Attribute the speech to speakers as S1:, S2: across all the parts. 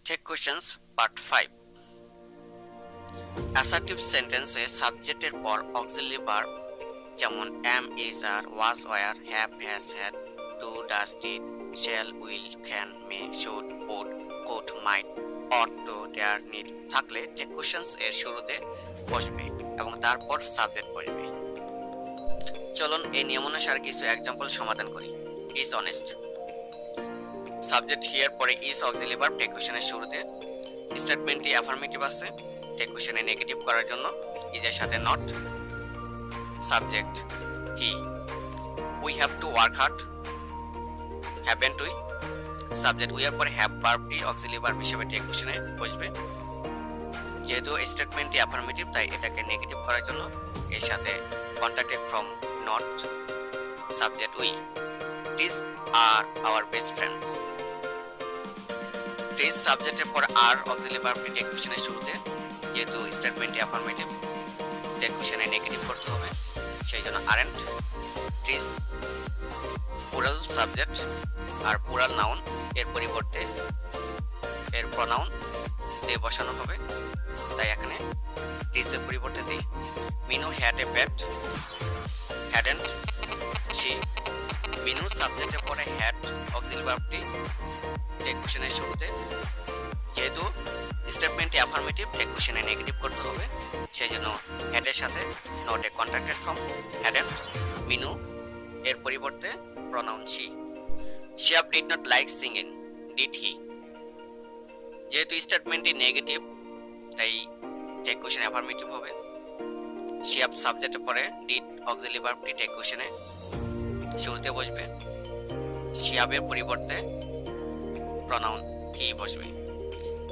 S1: Take questions part 5. Assertive sentence এ সাবজেক্টের পর auxiliary verb যেমন am, is, are, was, were, have, has, had, do, does, did, shall, will, can, may, should, would, could, might, ought to, dare, need থাকলে take questions এর শুরুতে বসবে এবং তারপর subject বসবে। চলুন এই নিয়মানুসারে কিছু এক্সাম্পল সমাধান করি। is honest, সাবজেক্ট হিয়ার পরে is অক্সিলারি ভার্ব টেক কোশ্চেনের শুরুতে। স্টেটমেন্টটি অ্যাফার্মেটিভ আছে, টেক কোশ্চেনে নেগেটিভ করার জন্য is এর সাথে not. Subject he. We have to work hard, haven't we. Subject we এর পরে হ্যাভ ভার্বটি অক্সিলারি ভার্ব হিসেবে টেক কোশ্চেনে বসবে। যেহেতু স্টেটমেন্টটি অ্যাফার্মেটিভ তাই এটাকে নেগেটিভ করার জন্য এর সাথে contacted from not. Subject we. These are our best friends. These সাবজেক্টের পর আর অক্সিলারি ভার্বটি টেক কোশ্চেনের শুরুতে। যেহেতু স্টেটমেন্টটি অ্যাফার্মেটিভ টেক কোশ্চেনে নেগেটিভ করতে হবে, সেই জন্য আরেন্ট। These প্লুরাল সাবজেক্ট আর প্লুরাল নাউন এর পরিবর্তে এর প্রনাউন দিয়ে বসানো হবে, তাই এখানে these এর পরিবর্তে দিই। Minu had a pet, hadn't she. Minu সাবজেক্টের পরে হ্যাড অক্সিলারি ভার্বটি টেক কোশ্চেনের শুরুতে। যেহেতু স্টেটমেন্টটি অ্যাফার্মেটিভ টেক কোশ্চেনে নেগেটিভ করতে হবে, সেই জন্য হ্যাডের সাথে নট এ কন্ট্রাক্টেড ফ্রম হ্যাডেন্ট। মিনু এর পরিবর্তে pronoun she. Shiyab did not like singing, did he. যেহেতু স্টেটমেন্টটি নেগেটিভ তাই টেক কোশ্চেন অ্যাফার্মেটিভ হবে। শিয়াব সাবজেক্টের পরে ডিড অক্সিলারি ভার্বটি টেক কোশ্চেনে শুরুতে বসবে। শিয়াবের পরিবর্তে প্রনাউন হি বসবে।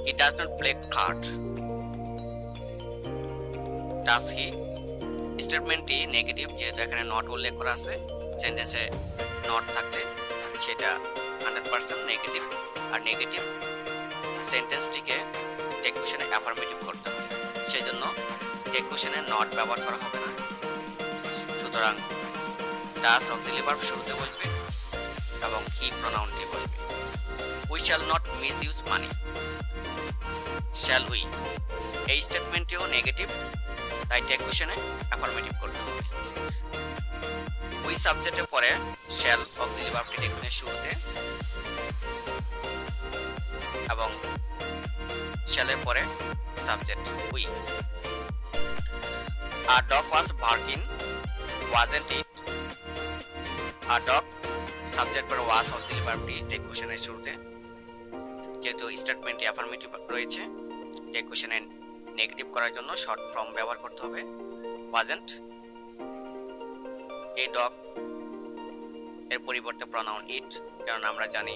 S1: He does not play card, does he. স্টেটমেন্টটি নেগেটিভ যেহেতু এখানে নট উল্লেখ করা আছে, সেন্টেন্সে নট থাকলে সেটা 100% নেগেটিভ, আর নেগেটিভ সেন্টেন্সটিকে টেক কোশ্চেনে অ্যাফার্মেটিভ করতে হবে, সেই জন্য টেক কোশ্চেনে নট ব্যবহার করা হবে না। সুতরাং ডাজ অক্সিলারি ভার্ব শুরুতে বসবে এবং হি প্রনাউনটি বসবে। We shall not miss use money, shall we. এই স্টেটমেন্টটিও নেগেটিভ তাই টেক কোশ্চেনে অ্যাফার্মেটিভ করতে হবে। উই সাবজেক্টের পরে শ্যাল অক্সিলারি ভার্বটি টেক কোশ্চেনের শুরুতে এবং শ্যালের পরে subject we. A dog was barking, wasn't it. A dog subject পরে ওয়াজ অক্সিলারি ভার্বটি টেক কোশ্চেনের শুরুতে। যেহেতু স্টেটমেন্টটি অ্যাফার্মেটিভ রয়েছে টেক কোশ্চেনে নেগেটিভ করার জন্য শর্ট ফর্ম ব্যবহার করতে হবে ওয়াজন্ট। এ ডগ এর পরিবর্তে প্রনাউন ইট, কারণ আমরা জানি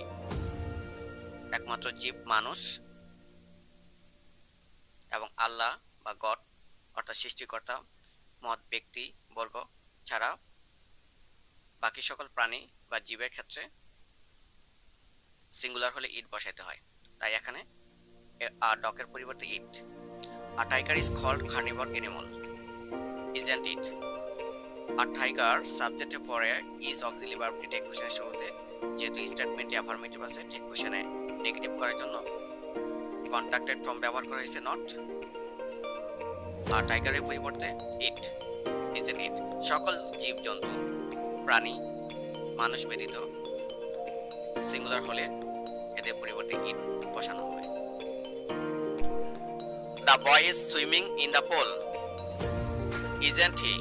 S1: একমাত্র জীব মানুষ এবং আল্লাহ বা গড অর্থাৎ সৃষ্টিকর্তা মহৎ ব্যক্তি বর্গ ছাড়া বাকি সকল প্রাণী বা জীবের ক্ষেত্রে সিঙ্গুলার হলে ইট বসাইতে হয়, তাই এখানে আর ডকের পরিবর্তে it. A tiger is called carnivore animal, isn't it. A tiger সাবজেক্টের পরে ইজ অক্সিলারি ভার্বটি টেক কোশ্চেনের শুরুতে। যেহেতু স্টেটমেন্টটি অ্যাফার্মেটিভ আছে টেক কোশ্চেনে নেগেটিভ করার জন্য কন্ট্রাক্টেড ফর্ম ব্যবহার করা হয়েছে নট। আর টাইগারের পরিবর্তে ইট, ইজন্ট ইট। সকল জীবজন্তু প্রাণী মানুষ ব্যতীত সিঙ্গুলার হলে এদের পরিবর্তে ইট বসানো হবে। The boy is swimming in the pool, isn't he.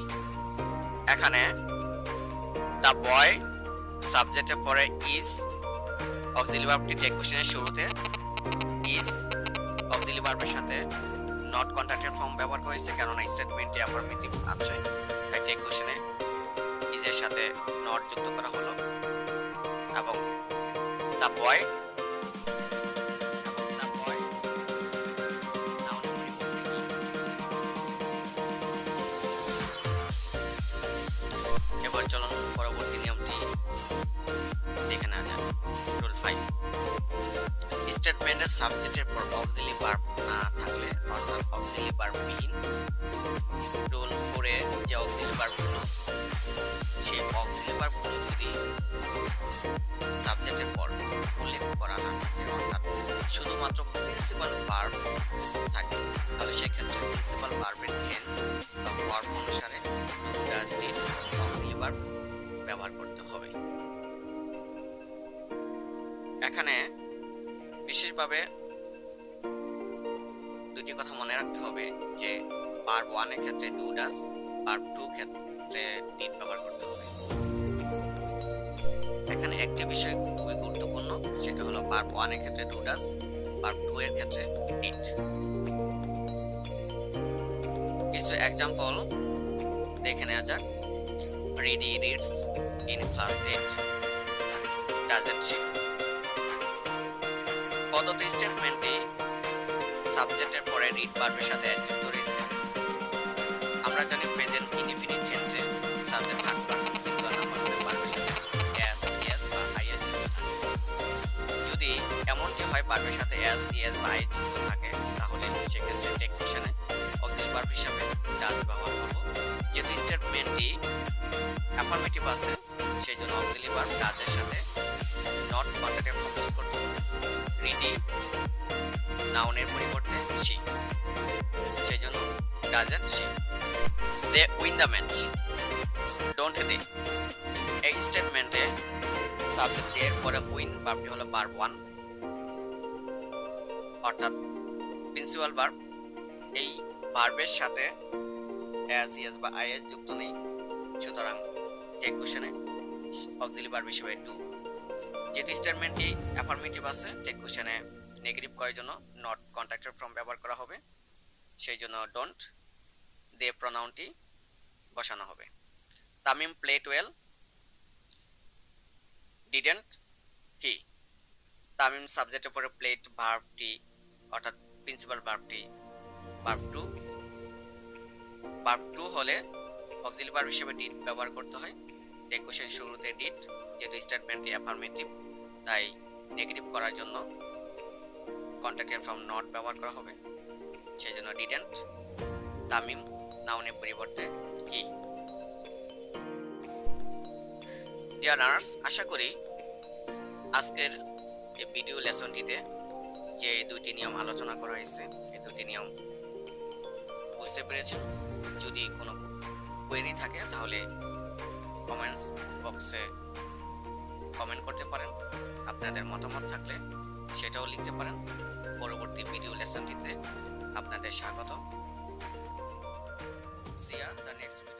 S1: এখানে দ্য বয় সাবজেক্টের পরে ইজ অক্সিলারি ভার্বটি টেক কোশ্চেনের শুরুতে। ইজ অক্সিলারি ভার্বের সাথে নট কন্ট্রাক্টেড ফর্ম ব্যবহার করেছে, কেননা স্টেটমেন্টটি অ্যাফার্মেটিভ আছে তাই টেক কোশ্চেনে ইজের সাথে নট যুক্ত করা হলো এবং দ্য বয় এবার চলুন পরবর্তী নিয়মটি দেখে নেওয়া যাক। রুল 5। স্টেটমেন্টের সাবজেক্টের পর অক্সিলারি ভার্ব না থাকলে অর্থাৎ অক্সিলারি ভার্ব বিহীন। রুল 4 এর যে অক্সিলারি ভার্বগুলো সেই অক্সিলারি ভার্বগুলো যদি সাবজেক্টের পর উল্লেখ করা না থাকে অর্থাৎ শুধুমাত্র প্রিন্সিপাল ভার্ব থাকে, তাহলে সেক্ষেত্রে প্রিন্সিপাল ভার্বের টেন্স বা ফর্ম অনুসারে ডাজ ডিড অক্সিলারি ভার্ব ব্যবহার করতে হবে। এখানে বিশেষভাবে দুটি কথা মনে রাখতে হবে যে ভার্ব 1 এর ক্ষেত্রে ডু ডাজ, ভার্ব 2 ক্ষেত্রে ডিড ব্যবহার করতে হবে। এখানে একটি বিষয় খুবই গুরুত্বপূর্ণ, সেটা হলো ভার্ব 1 এর ক্ষেত্রে ডু ডাজ, ভার্ব 2 এর ক্ষেত্রে ডিড। কিছু এক্সাম্পল দেখে নেওয়া যাক। Riddhi reads in class 8, doesn't she. পদত্ব স্টেটমেন্টে সাবজেক্টের পরে রিড ভার্বের সাথে যুক্ত রয়েছে। আমরা জানি প্রেজেন্ট ইনডিফিনিট টেন্সে subject third person singular number ভার্বের সাথে এস, ইয়েস বা আই এর যুক্ত থাকে। যদি এমনটি হয় ভার্বের সাথে এস, ইয়েস বা আই যুক্ত থাকে, তাহলে সেক্ষেত্রে টেক কোশ্চেনে অক্সিলারি ভার্ব হিসাবে ডাজ ব্যবহার করব। যেহেতু স্টেটমেন্টটি অ্যাফার্মেটিভ আছে, সেই জন্য অক্সিলারি ভার্ব ডাজের সাথে নট কন্ট্যাক্টে ফোকাস করতে হবে। রিডি নাউনের পরিবর্তে শি, সেই জন্য doesn't she. They win the match, don't they. এই স্টেটমেন্টে সাবজেক্ট এর পরে উইন ভার্বটি হলো ভার্ব 1, অর্থাৎ প্রিন্সিপাল ভার্ব। এই ভার্বের সাথে এস, ইয়েস বা আই এস যুক্ত নেই, সুতরাং টেক কোশ্চেনে অক্সিলারি ভার্ব হিসেবে ডু। যেহেতু স্টেটমেন্টটি অ্যাফার্মেটিভ আছে, টেক কোশ্চেনে নেগেটিভ করার জন্য নট কন্ট্রাক্টর ফর্ম ব্যবহার করা হবে, সেই জন্য ডোন্ট দে প্রনাউনটি বসানো হবে। তামিম প্লেড ওয়েল, ডিডন্ট হি। তামিম সাবজেক্টের পরে প্লেড ভার্বটি অর্থাৎ প্রিন্সিপাল ভার্বটি ভার্ব 2। ভার্ব 2 হলে অক্সিলারি ভার্ব হিসেবে ডিড ব্যবহার করতে হয়। টেক কোশ্চেনের শুরুতে ডিড, যেহেতু স্টেটমেন্টটি অ্যাফার্মেটিভ তাই নেগেটিভ করার জন্য কন্ট্রাক্টের ফর্ম নট ব্যবহার করা হবে, সেই জন্য ডিডন্ট। তামিম নাউনের পরিবর্তে হি। ডিয়ার লার্নার্স, আশা করি আজকের এই ভিডিও লেসনটিতে যে দুইটি নিয়ম আলোচনা করা হয়েছে, এই দুটি নিয়ম বুঝতে পেরেছেন। যদি কোনো কোয়েরি থাকে তাহলে কমেন্টস বক্সে কমেন্ট করতে পারেন। আপনাদের মতামত থাকলে সেটাও লিখতে পারেন। পরবর্তী ভিডিও লেসনটিতে আপনাদের স্বাগত। See ya the next video.